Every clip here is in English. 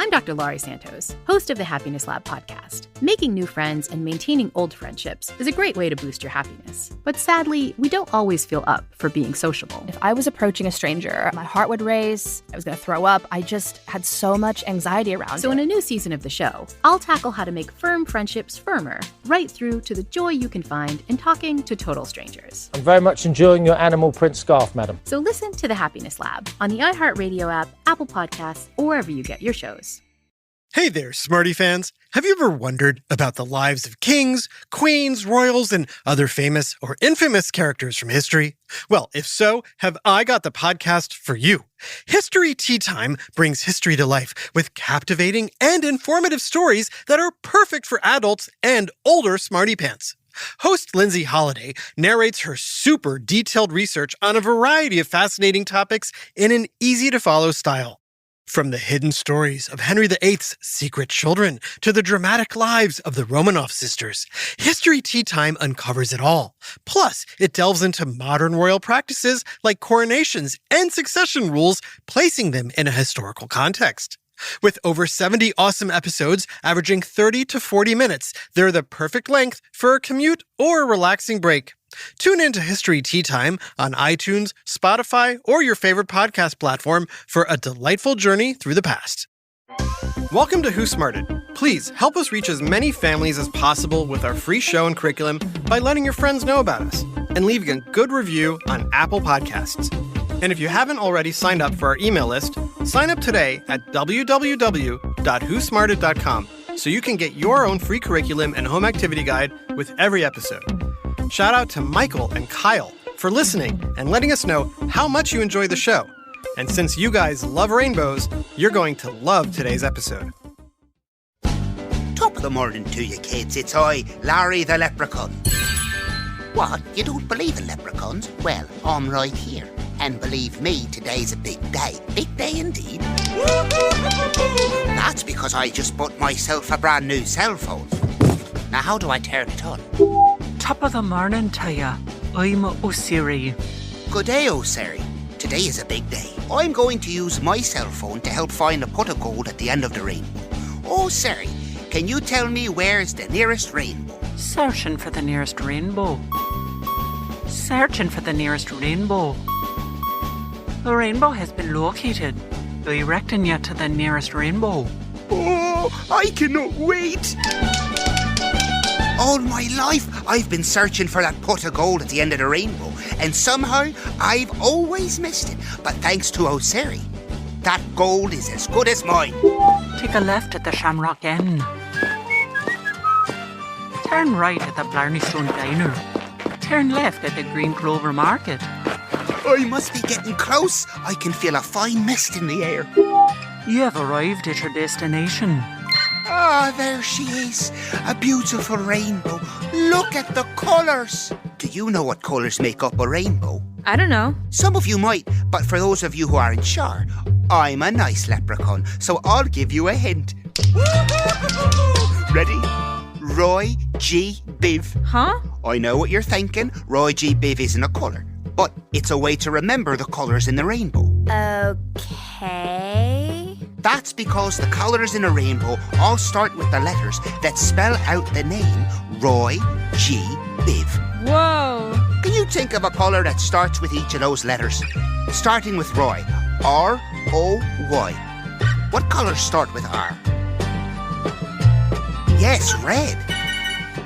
I'm Dr. Laurie Santos, host of the Happiness Lab podcast. Making new friends and maintaining old friendships is a great way to boost your happiness. But sadly, we don't always feel up for being sociable. If I was approaching a stranger, my heart would race, I was going to throw up. I just had so much anxiety around it. So in a new season of the show, I'll tackle how to make firm friendships firmer, right through to the joy you can find in talking to total strangers. I'm very much enjoying your animal print scarf, madam. So listen to the Happiness Lab on the iHeartRadio app, Apple Podcasts, or wherever you get your shows. Hey there, Smarty fans. Have you ever wondered about the lives of kings, queens, royals, and other famous or infamous characters from history? Well, if so, have I got the podcast for you. History Tea Time brings history to life with captivating and informative stories that are perfect for adults and older smarty pants. Host Lindsay Holiday narrates her super detailed research on a variety of fascinating topics in an easy-to-follow style. From the hidden stories of Henry VIII's secret children to the dramatic lives of the Romanov sisters, History Tea Time uncovers it all. Plus, it delves into modern royal practices like coronations and succession rules, placing them in a historical context. With over 70 awesome episodes averaging 30 to 40 minutes, they're the perfect length for a commute or a relaxing break. Tune in to History Tea Time on iTunes, Spotify, or your favorite podcast platform for a delightful journey through the past. Welcome to WhoSmarted. Please help us reach as many families as possible with our free show and curriculum by letting your friends know about us and leaving a good review on Apple Podcasts. And if you haven't already signed up for our email list, sign up today at www.whosmarted.com so you can get your own free curriculum and home activity guide with every episode. Shout out to Michael and Kyle for listening and letting us know how much you enjoy the show. And since you guys love rainbows, you're going to love today's episode. Top of the morning to you kids, it's I, Larry the Leprechaun. What, you don't believe in leprechauns? Well, I'm right here. And believe me, today's a big day. Big day indeed. That's because I just bought myself a brand new cell phone. Now how do I turn it on? Top of the morning to ya. I'm Osiri. Good day, Osiri. Today is a big day. I'm going to use my cell phone to help find a pot of gold at the end of the rainbow. Osiri, can you tell me where's the nearest rainbow? Searching for the nearest rainbow. Searching for the nearest rainbow. The rainbow has been located. Directing you to the nearest rainbow. Oh, I cannot wait! All my life, I've been searching for that pot of gold at the end of the rainbow, and somehow I've always missed it. But thanks to Osiri, that gold is as good as mine. Take a left at the Shamrock Inn. Turn right at the Blarney Stone Diner. Turn left at the Green Clover Market. I must be getting close. I can feel a fine mist in the air. You have arrived at your destination. Ah, there she is. A beautiful rainbow. Look at the colours. Do you know what colours make up a rainbow? I don't know. Some of you might, but for those of you who aren't sure, I'm a nice leprechaun, so I'll give you a hint. Ready? Roy G. Biv. Huh? I know what you're thinking. Roy G. Biv isn't a colour, but it's a way to remember the colours in the rainbow. Okay. That's because the colours in a rainbow all start with the letters that spell out the name Roy G. Biv. Whoa. Can you think of a colour that starts with each of those letters? Starting with Roy, R-O-Y. What colours start with R? Yes, red.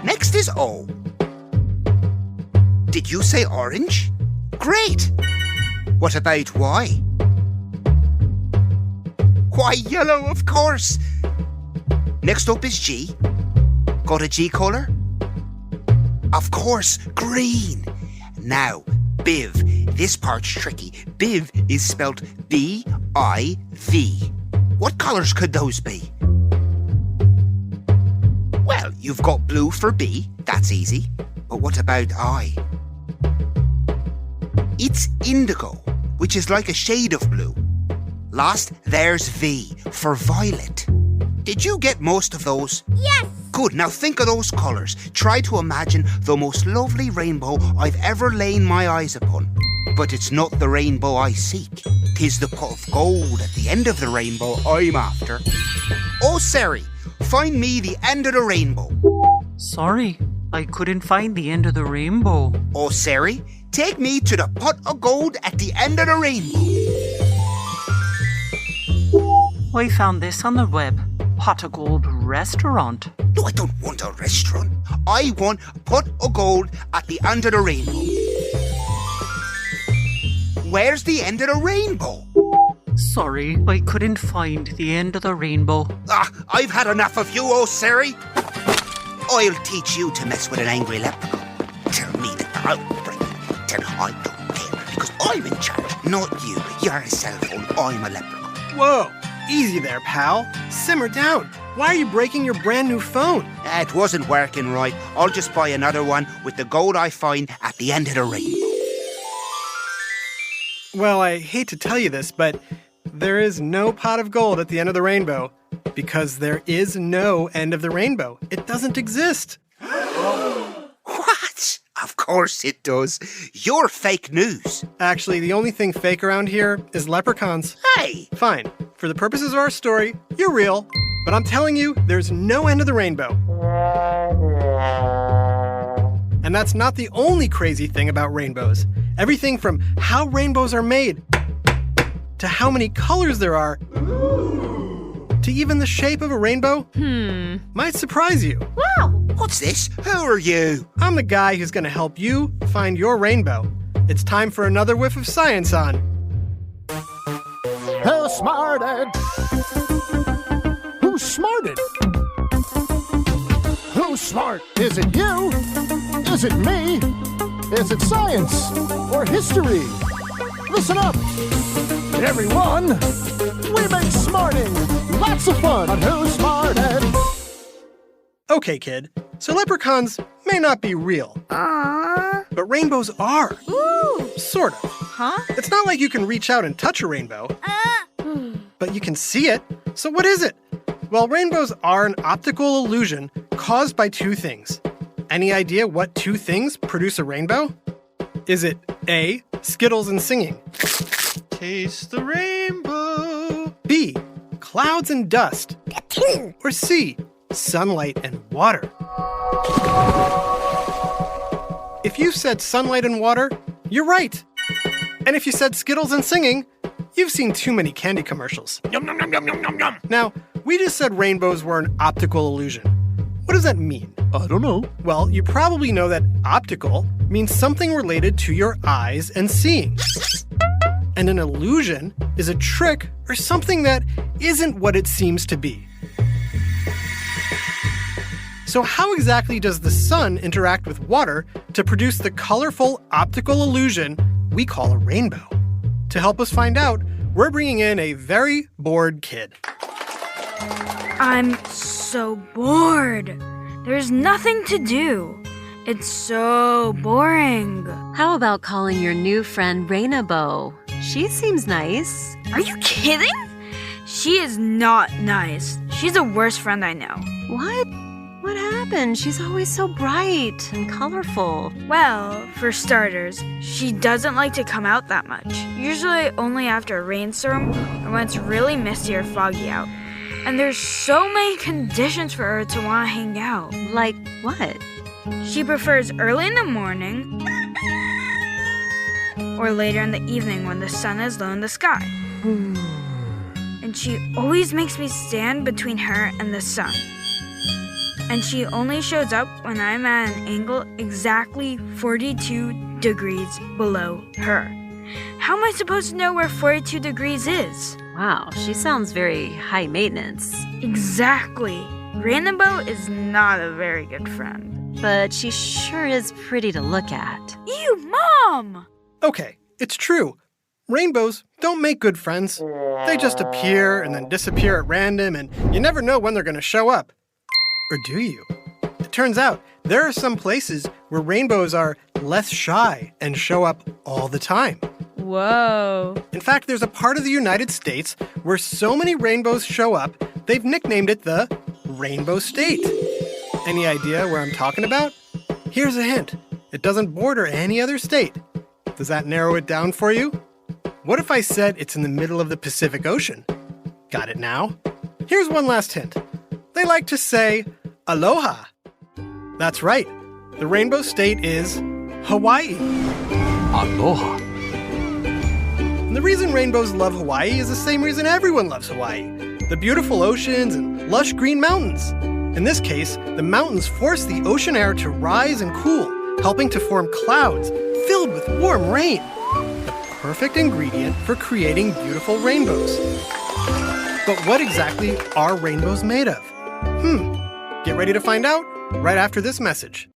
Next is O. Did you say orange? Great. What about Y? Why, yellow, of course. Next up is G. Got a G colour? Of course, green. Now, Biv. This part's tricky. Biv is spelt B-I-V. What colours could those be? Well, you've got blue for B. That's easy. But what about I? It's indigo, which is like a shade of blue. Last, there's V for violet. Did you get most of those? Yes! Good, now think of those colours. Try to imagine the most lovely rainbow I've ever lain my eyes upon. But it's not the rainbow I seek. 'Tis the pot of gold at the end of the rainbow I'm after. Oh, Sari, find me the end of the rainbow. Sorry, I couldn't find the end of the rainbow. Oh, Sari, take me to the pot of gold at the end of the rainbow. I found this on the web. Pot of Gold restaurant. No, I don't want a restaurant. I want a pot of gold at the end of the rainbow. Where's the end of the rainbow? Sorry, I couldn't find the end of the rainbow. I've had enough of you, oh Sari. I'll teach you to mess with an angry leprechaun. Tell me the outbreak. Tell I don't care, because I'm in charge, not you. You're a cell phone, I'm a leprechaun. Whoa, easy there, pal. Simmer down. Why are you breaking your brand new phone? It wasn't working right. I'll just buy another one with the gold I find at the end of the rainbow. Well, I hate to tell you this, but there is no pot of gold at the end of the rainbow because there is no end of the rainbow. It doesn't exist. What? Of course it does. You're fake news. Actually, the only thing fake around here is leprechauns. Hey! Fine. For the purposes of our story, you're real. But I'm telling you, there's no end of the rainbow. And that's not the only crazy thing about rainbows. Everything from how rainbows are made, to how many colors there are, to even the shape of a rainbow, might surprise you. Wow! What's this? Who are you? I'm the guy who's going to help you find your rainbow. It's time for another whiff of science on WhoSmarted? WhoSmarted? Who's smart? Is it you? Is it me? Is it science or history? Listen up, everyone. We make smarting lots of fun on WhoSmarted. Okay, kid. So leprechauns may not be real. But rainbows are. Ooh. Sort of. Huh? It's not like you can reach out and touch a rainbow. But you can see it. So what is it? Well, rainbows are an optical illusion caused by two things. Any idea what two things produce a rainbow? Is it A, Skittles and singing? Taste the rainbow. B, clouds and dust? Or C, sunlight and water? If you said sunlight and water, you're right. And if you said Skittles and singing, you've seen too many candy commercials. Yum, yum, yum, yum, yum, yum, yum. Now, we just said rainbows were an optical illusion. What does that mean? I don't know. Well, you probably know that optical means something related to your eyes and seeing. And an illusion is a trick or something that isn't what it seems to be. So how exactly does the sun interact with water to produce the colorful optical illusion we call a rainbow? To help us find out, we're bringing in a very bored kid. I'm so bored. There's nothing to do. It's so boring. How about calling your new friend Rainbow? She seems nice. Are you kidding? She is not nice. She's the worst friend I know. What? What happened? She's always so bright and colorful. Well, for starters, she doesn't like to come out that much. Usually only after a rainstorm or when it's really misty or foggy out. And there's so many conditions for her to want to hang out. Like what? She prefers early in the morning or later in the evening when the sun is low in the sky. And she always makes me stand between her and the sun. And she only shows up when I'm at an angle exactly 42 degrees below her. How am I supposed to know where 42 degrees is? Wow, she sounds very high maintenance. Exactly. Rainbow is not a very good friend. But she sure is pretty to look at. Ew, Mom! Okay, it's true. Rainbows don't make good friends. They just appear and then disappear at random, and you never know when they're going to show up. Or do you? It turns out there are some places where rainbows are less shy and show up all the time. Whoa. In fact, there's a part of the United States where so many rainbows show up, they've nicknamed it the Rainbow State. Any idea where I'm talking about? Here's a hint. It doesn't border any other state. Does that narrow it down for you? What if I said it's in the middle of the Pacific Ocean? Got it now? Here's one last hint. They like to say, aloha. That's right. The rainbow state is Hawaii. Aloha. And the reason rainbows love Hawaii is the same reason everyone loves Hawaii. The beautiful oceans and lush green mountains. In this case, the mountains force the ocean air to rise and cool, helping to form clouds filled with warm rain. The perfect ingredient for creating beautiful rainbows. But what exactly are rainbows made of? Get ready to find out right after this message.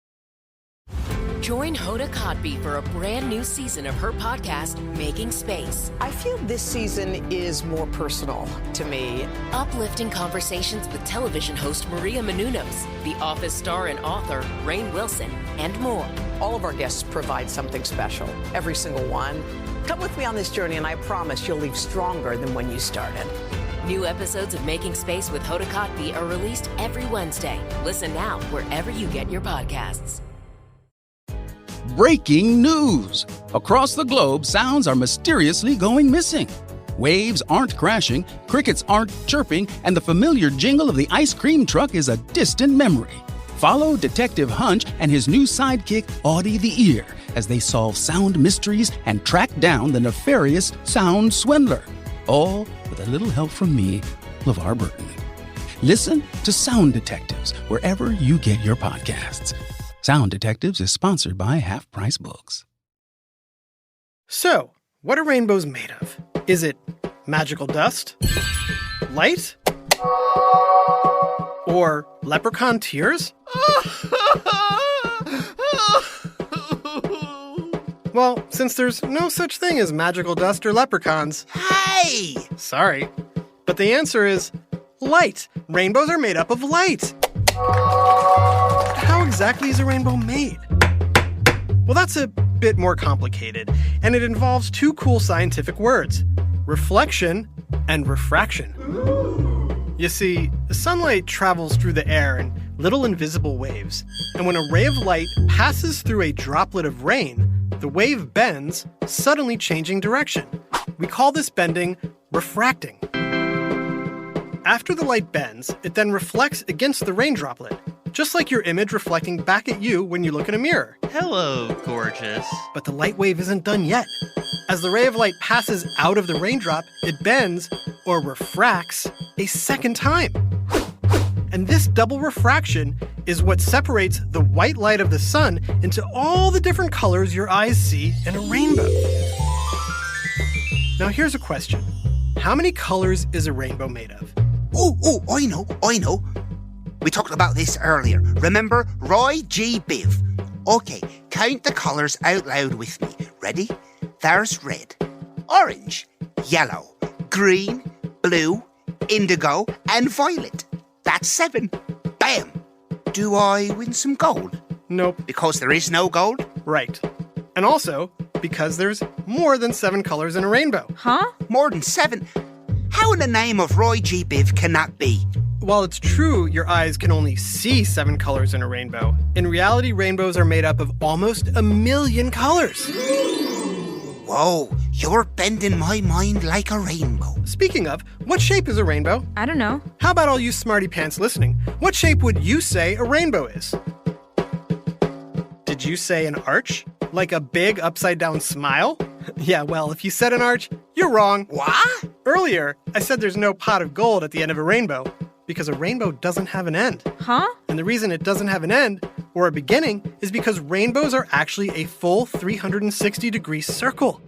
Join Hoda Kotb for a brand new season of her podcast, Making Space. I feel this season is more personal to me. Uplifting conversations with television host Maria Menounos, The Office star and author Rainn Wilson, and more. All of our guests provide something special, every single one. Come with me on this journey, and I promise you'll leave stronger than when you started. New episodes of Making Space with Hoda Kotb are released every Wednesday. Listen now wherever you get your podcasts. Breaking news! Across the globe, sounds are mysteriously going missing. Waves aren't crashing, crickets aren't chirping, and the familiar jingle of the ice cream truck is a distant memory. Follow Detective Hunch and his new sidekick, Audie the Ear, as they solve sound mysteries and track down the nefarious sound swindler. All with a little help from me, LeVar Burton. Listen to Sound Detectives wherever you get your podcasts. Sound Detectives is sponsored by Half Price Books. So, what are rainbows made of? Is it magical dust? Light? Or leprechaun tears? Well, since there's no such thing as magical dust or leprechauns... Hey! Sorry. But the answer is light. Rainbows are made up of light. How exactly is a rainbow made? Well, that's a bit more complicated, and it involves two cool scientific words, reflection and refraction. You see, the sunlight travels through the air in little invisible waves, and when a ray of light passes through a droplet of rain, the wave bends, suddenly changing direction. We call this bending refracting. After the light bends, it then reflects against the rain droplet, just like your image reflecting back at you when you look in a mirror. Hello, gorgeous. But the light wave isn't done yet. As the ray of light passes out of the raindrop, it bends, or refracts, a second time. And this double refraction is what separates the white light of the sun into all the different colors your eyes see in a rainbow. Now here's a question. How many colors is a rainbow made of? I know. We talked about this earlier. Remember Roy G. Biv? Okay, count the colours out loud with me. Ready? There's red, orange, yellow, green, blue, indigo, and violet. That's 7. Bam! Do I win some gold? Nope. Because there is no gold? Right. And also, because there's more than 7 colors in a rainbow. Huh? More than 7? How in the name of Roy G. Biv can that be? While it's true your eyes can only see 7 colors in a rainbow, in reality rainbows are made up of almost 1 million colors. Whoa, you're bending my mind like a rainbow. Speaking of, what shape is a rainbow? I don't know. How about all you smarty pants listening? What shape would you say a rainbow is? Did you say an arch? Like a big upside down smile? Yeah, well, if you said an arch, you're wrong. What? Earlier, I said there's no pot of gold at the end of a rainbow because a rainbow doesn't have an end. Huh? And the reason it doesn't have an end, or a beginning, is because rainbows are actually a full 360-degree circle.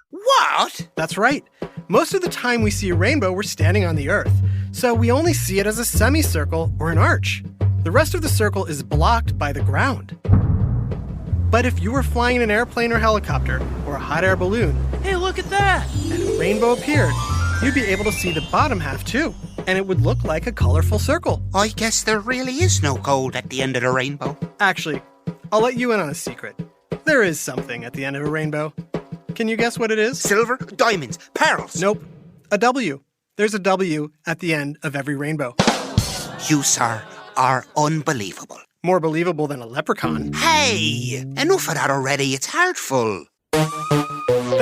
What? That's right. Most of the time we see a rainbow, we're standing on the Earth, so we only see it as a semicircle or an arch. The rest of the circle is blocked by the ground. But if you were flying in an airplane or helicopter, or a hot air balloon, Hey, look at that! and a rainbow appeared, you'd be able to see the bottom half too, and it would look like a colorful circle. I guess there really is no gold at the end of the rainbow. Actually, I'll let you in on a secret. There is something at the end of a rainbow. Can you guess what it is? Silver, diamonds, pearls. Nope. A W. There's a W at the end of every rainbow. You, sir, are unbelievable. More believable than a leprechaun. Hey, enough of that already. It's hurtful.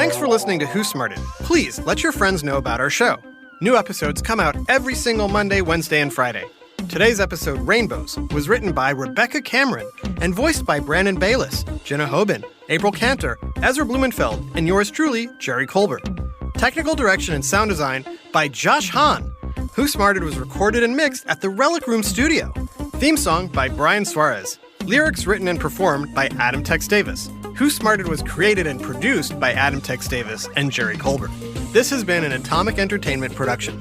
Thanks for listening to WhoSmarted. Please let your friends know about our show. New episodes come out every single Monday, Wednesday, and Friday. Today's episode, Rainbows, was written by Rebecca Cameron and voiced by Brandon Bayless, Jenna Hoban, April Cantor, Ezra Blumenfeld, and yours truly, Jerry Colbert. Technical direction and sound design by Josh Hahn. WhoSmarted was recorded and mixed at the Relic Room Studio. Theme song by Brian Suarez. Lyrics written and performed by Adam Tex Davis. WhoSmarted was created and produced by Adam Tex Davis and Jerry Colbert. This has been an Atomic Entertainment production.